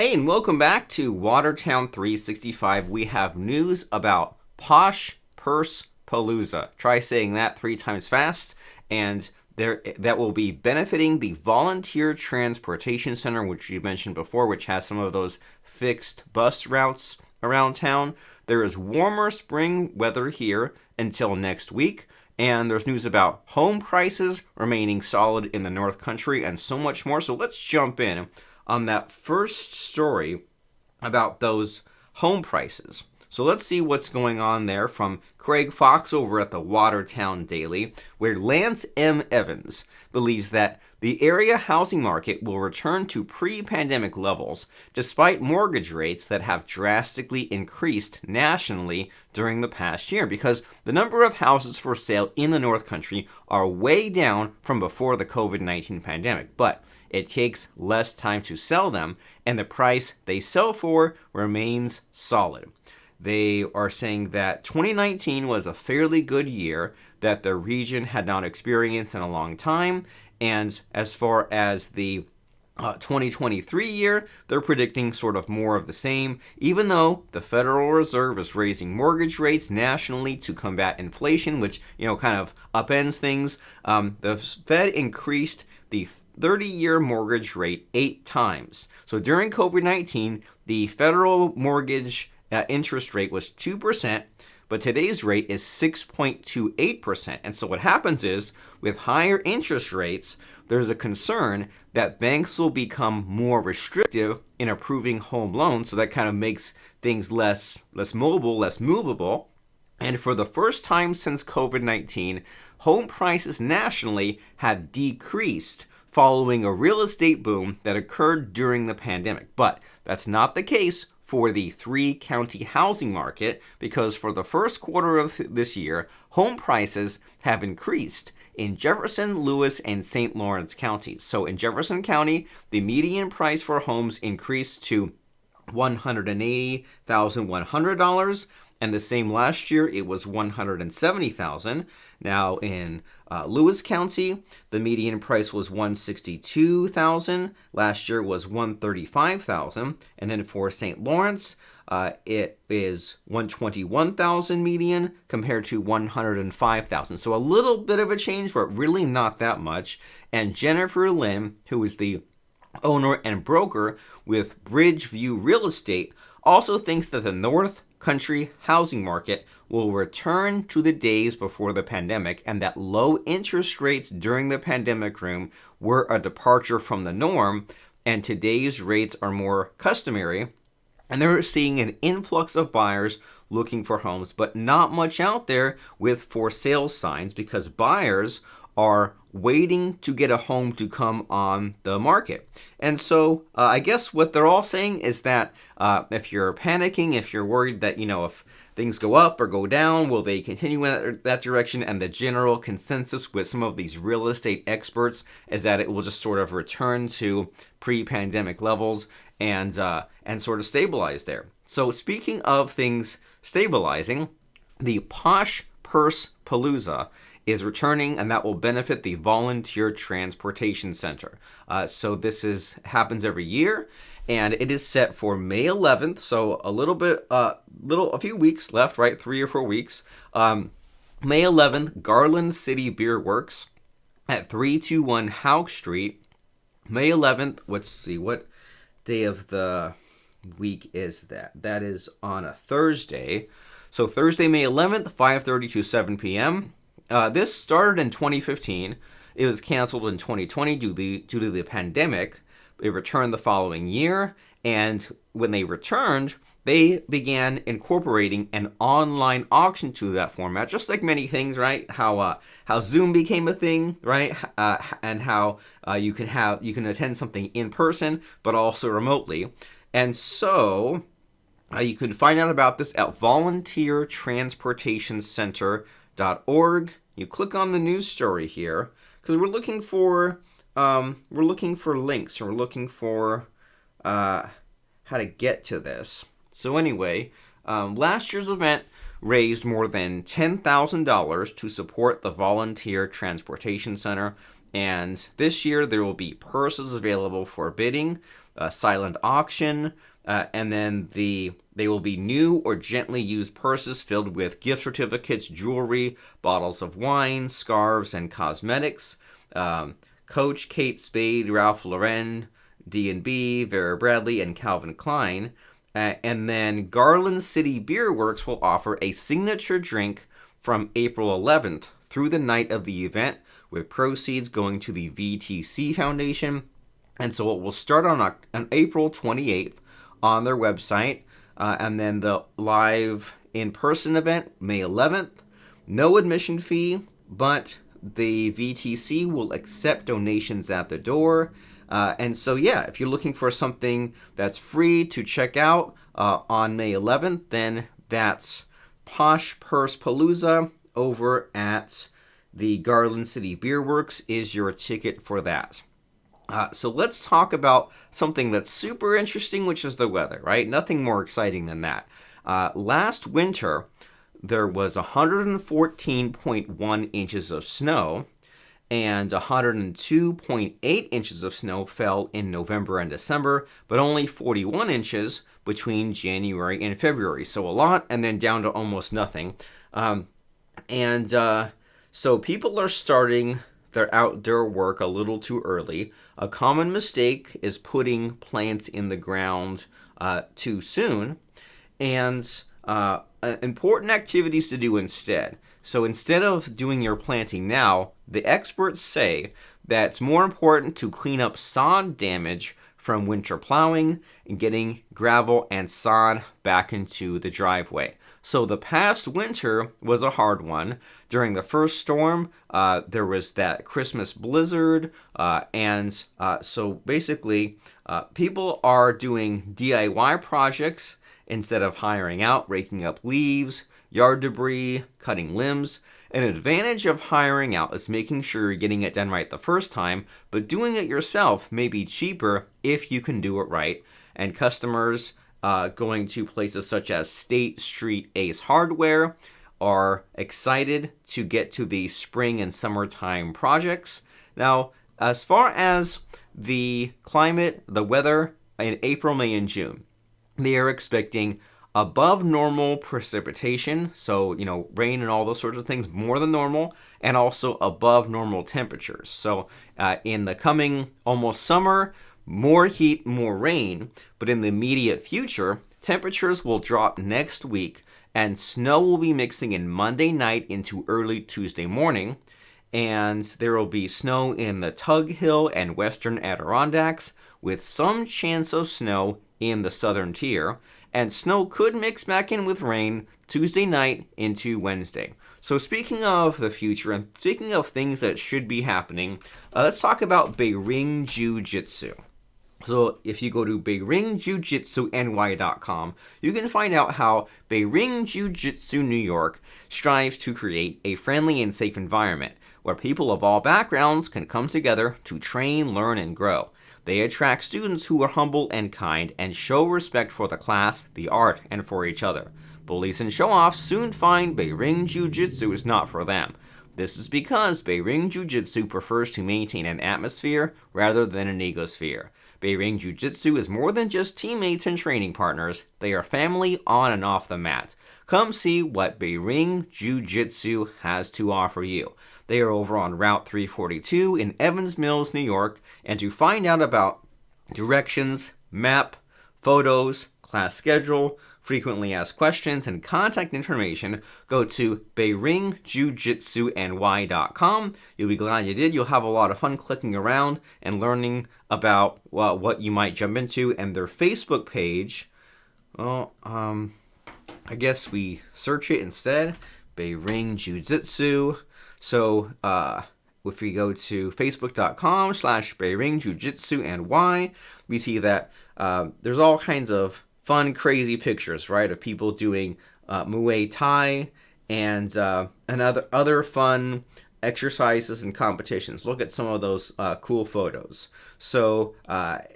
Hey, and welcome back to Watertown365. We have news about Posh Purse Palooza. Try saying that 3 times fast, and that will be benefiting the Volunteer Transportation Center, which you mentioned before, which has some of those fixed bus routes around town. There is warmer spring weather here until next week, and there's news about home prices remaining solid in the North Country and so much more. So let's jump in on that first story about those home prices. So let's see what's going on there from Craig Fox over at the Watertown Daily, where Lance M. Evans believes that the area housing market will return to pre-pandemic levels despite mortgage rates that have drastically increased nationally during the past year, because the number of houses for sale in the North Country are way down from before the COVID-19 pandemic, but it takes less time to sell them, and the price they sell for remains solid. They are saying that 2019 was a fairly good year that the region had not experienced in a long time, and as far as the 2023 year, they're predicting sort of more of the same, even though the Federal Reserve is raising mortgage rates nationally to combat inflation, which, kind of upends things. The Fed increased the 30-year mortgage rate 8 times. So during COVID-19, the federal mortgage interest rate was 2%, but today's rate is 6.28%. And so what happens is, with higher interest rates, there's a concern that banks will become more restrictive in approving home loans, so that kind of makes things less mobile, less movable. And for the first time since COVID-19, home prices nationally have decreased following a real estate boom that occurred during the pandemic. But that's not the case for the 3-county housing market, because for the first quarter of this year, home prices have increased in Jefferson, Lewis, and St. Lawrence counties. So in Jefferson County, the median price for homes increased to $180,100, and the same last year it was $170,000. Now in Lewis County, the median price was $162,000. Last year was $135,000, and then for St. Lawrence, it is $121,000 median compared to $105,000. So a little bit of a change, but really not that much. And Jennifer Lim, who is the owner and broker with Bridgeview Real Estate, also thinks that the North Country housing market will return to the days before the pandemic, and that low interest rates during the pandemic were a departure from the norm, and today's rates are more customary. And they're seeing an influx of buyers looking for homes, but not much out there with for sale signs, because buyers are waiting to get a home to come on the market. And so I guess what they're all saying is that if you're panicking, if you're worried that, if things go up or go down, will they continue in that direction? And the general consensus with some of these real estate experts is that it will just sort of return to pre-pandemic levels and sort of stabilize there. So speaking of things stabilizing, the Posh Purse Palooza is returning, and that will benefit the Volunteer Transportation Center. So this happens every year, and it is set for May 11th. So a few weeks left, right? 3 or 4 weeks. May 11th, Garland City Beer Works at 321 Houck Street. May 11th. Let's see, what day of the week is that? That is on a Thursday. So Thursday, May 11th, 5:30 to 7 p.m. This started in 2015. It was canceled in 2020 due to the pandemic. It returned the following year, and when they returned, they began incorporating an online auction to that format, just like many things, right? How Zoom became a thing, right? And how you can attend something in person, but also remotely. And so you can find out about this at volunteertransportationcenter.org. You click on the news story here, because we're looking for links, and we're looking for how to get to this. So anyway, last year's event raised more than $10,000 to support the Volunteer Transportation Center, And this year there will be purses available for bidding, silent auction, and then they will be new or gently used purses filled with gift certificates, jewelry, bottles of wine, scarves, and cosmetics. Coach, Kate Spade, Ralph Lauren, D&B, Vera Bradley, and Calvin Klein. And then Garland City Beer Works will offer a signature drink from April 11th through the night of the event, with proceeds going to the VTC Foundation. And so it will start on April 28th on their website, and then the live in-person event, May 11th. No admission fee, but the VTC will accept donations at the door. And so, yeah, if you're looking for something that's free to check out on May 11th, then that's Posh Purse Palooza over at the Garland City Beer Works is your ticket for that. So let's talk about something that's super interesting, which is the weather, right? Nothing more exciting than that. Last winter, there was 114.1 inches of snow, and 102.8 inches of snow fell in November and December, but only 41 inches between January and February. So a lot, and then down to almost nothing. So people are starting their outdoor work a little too early. A common mistake is putting plants in the ground too soon, and important activities to do instead. So instead of doing your planting now, the experts say that it's more important to clean up sod damage from winter plowing and getting gravel and sod back into the driveway. So the past winter was a hard one. During the first storm, there was that Christmas blizzard, and so basically people are doing DIY projects instead of hiring out, raking up leaves, yard debris, cutting limbs. An advantage of hiring out is making sure you're getting it done right the first time, but doing it yourself may be cheaper if you can do it right. And customers going to places such as State Street Ace Hardware are excited to get to the spring and summertime projects. Now, as far as the climate, the weather in April, May, and June, they are expecting above normal precipitation, so, rain and all those sorts of things, more than normal, and also above normal temperatures. So in the coming almost summer, more heat, more rain, but in the immediate future, temperatures will drop next week, and snow will be mixing in Monday night into early Tuesday morning, and there will be snow in the Tug Hill and western Adirondacks, with some chance of snow in the southern tier, and snow could mix back in with rain Tuesday night into Wednesday. So speaking of the future, and speaking of things that should be happening, let's talk about Beiring Jiu-Jitsu. So if you go to BeiringJujitsuNY.com, you can find out how Beiring Jiu-Jitsu New York strives to create a friendly and safe environment where people of all backgrounds can come together to train, learn, and grow. They attract students who are humble and kind and show respect for the class, the art, and for each other. Bullies and show-offs soon find Beiring Jiu-Jitsu is not for them. This is because Beiring Jiu-Jitsu prefers to maintain an atmosphere rather than an egosphere. Beiring Jiu-Jitsu is more than just teammates and training partners. They are family on and off the mat. Come see what Beiring Jiu-Jitsu has to offer you. They are over on Route 342 in Evans Mills, New York, and to find out about directions, map, photos, class schedule, frequently asked questions, and contact information, go to BeiringJujitsuNY.com. You'll be glad you did. You'll have a lot of fun clicking around and learning about what you might jump into. And their Facebook page, I guess we search it instead, Beiring Jiu-Jitsu. So if we go to facebook.com/BeiringJujitsuNY, we see that there's all kinds of fun, crazy pictures, right, of people doing Muay Thai and other fun exercises and competitions. Look at some of those cool photos. So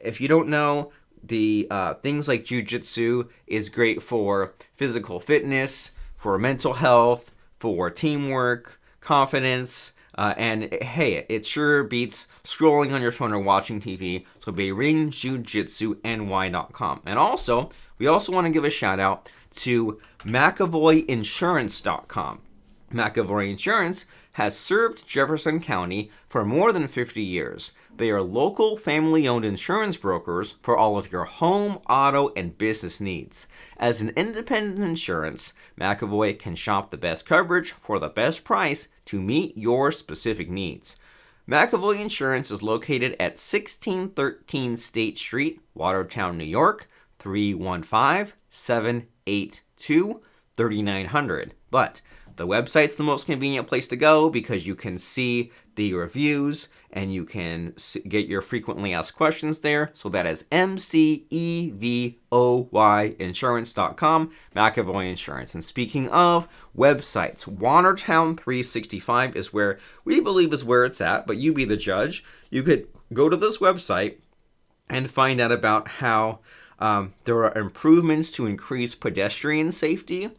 if you don't know, the things like jiu-jitsu is great for physical fitness, for mental health, for teamwork, confidence, And hey, it sure beats scrolling on your phone or watching TV. So BeiringJujitsuNY.com. And also, we also want to give a shout out to McAvoyInsurance.com. McAvoy Insurance has served Jefferson County for more than 50 years. They are local family-owned insurance brokers for all of your home, auto, and business needs. As an independent insurance, McAvoy can shop the best coverage for the best price to meet your specific needs. McAvoy Insurance is located at 1613 State Street, Watertown, New York, 315-782-3900. But the website's the most convenient place to go because you can see the reviews and you can get your frequently asked questions there. So that is MCEVOY insurance.com, McAvoy Insurance. And speaking of websites, Watertown365 is where we believe is where it's at, but you be the judge. You could go to this website and find out about how there are improvements to increase pedestrian safety,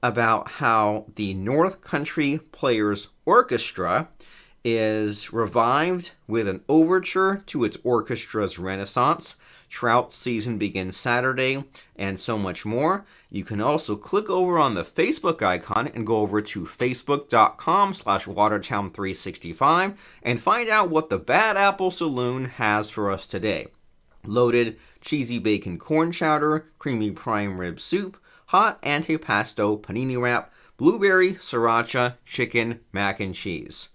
about how the North Country Players Orchestra is revived with an overture to its orchestra's renaissance. Trout season begins Saturday, and so much more. You can also click over on the Facebook icon and go over to facebook.com/Watertown365 and find out what the Bad Apple Saloon has for us today. Loaded cheesy bacon corn chowder, creamy prime rib soup, hot antipasto panini wrap, blueberry sriracha chicken mac and cheese.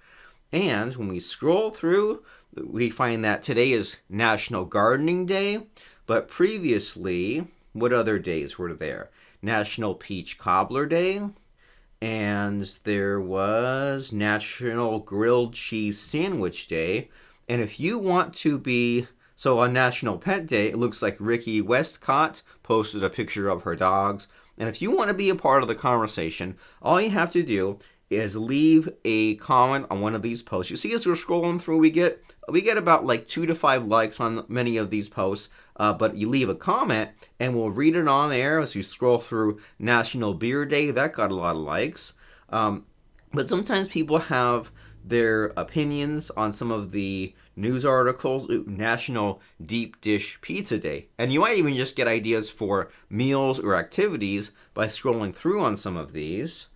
And when we scroll through, we find that today is National Gardening Day, but previously, what other days were there? National Peach Cobbler Day, and there was National Grilled Cheese Sandwich Day. And if you want to be... So on National Pet Day, it looks like Ricky Westcott posted a picture of her dogs. And if you want to be a part of the conversation, all you have to do is leave a comment on one of these posts. You see, as we're scrolling through, we get about like 2 to 5 likes on many of these posts. But you leave a comment, and we'll read it on there as you scroll through. National Beer Day, that got a lot of likes. But sometimes people have their opinions on some of the news articles. National Deep Dish Pizza Day. And you might even just get ideas for meals or activities by scrolling through on some of these.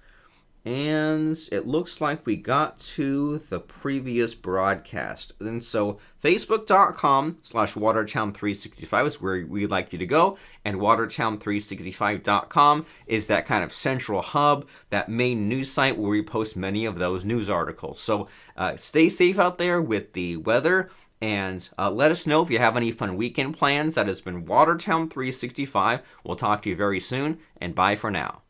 And it looks like we got to the previous broadcast. And so facebook.com/Watertown365 is where we'd like you to go. And Watertown365.com is that kind of central hub, that main news site where we post many of those news articles. So stay safe out there with the weather. And let us know if you have any fun weekend plans. That has been Watertown365. We'll talk to you very soon. And bye for now.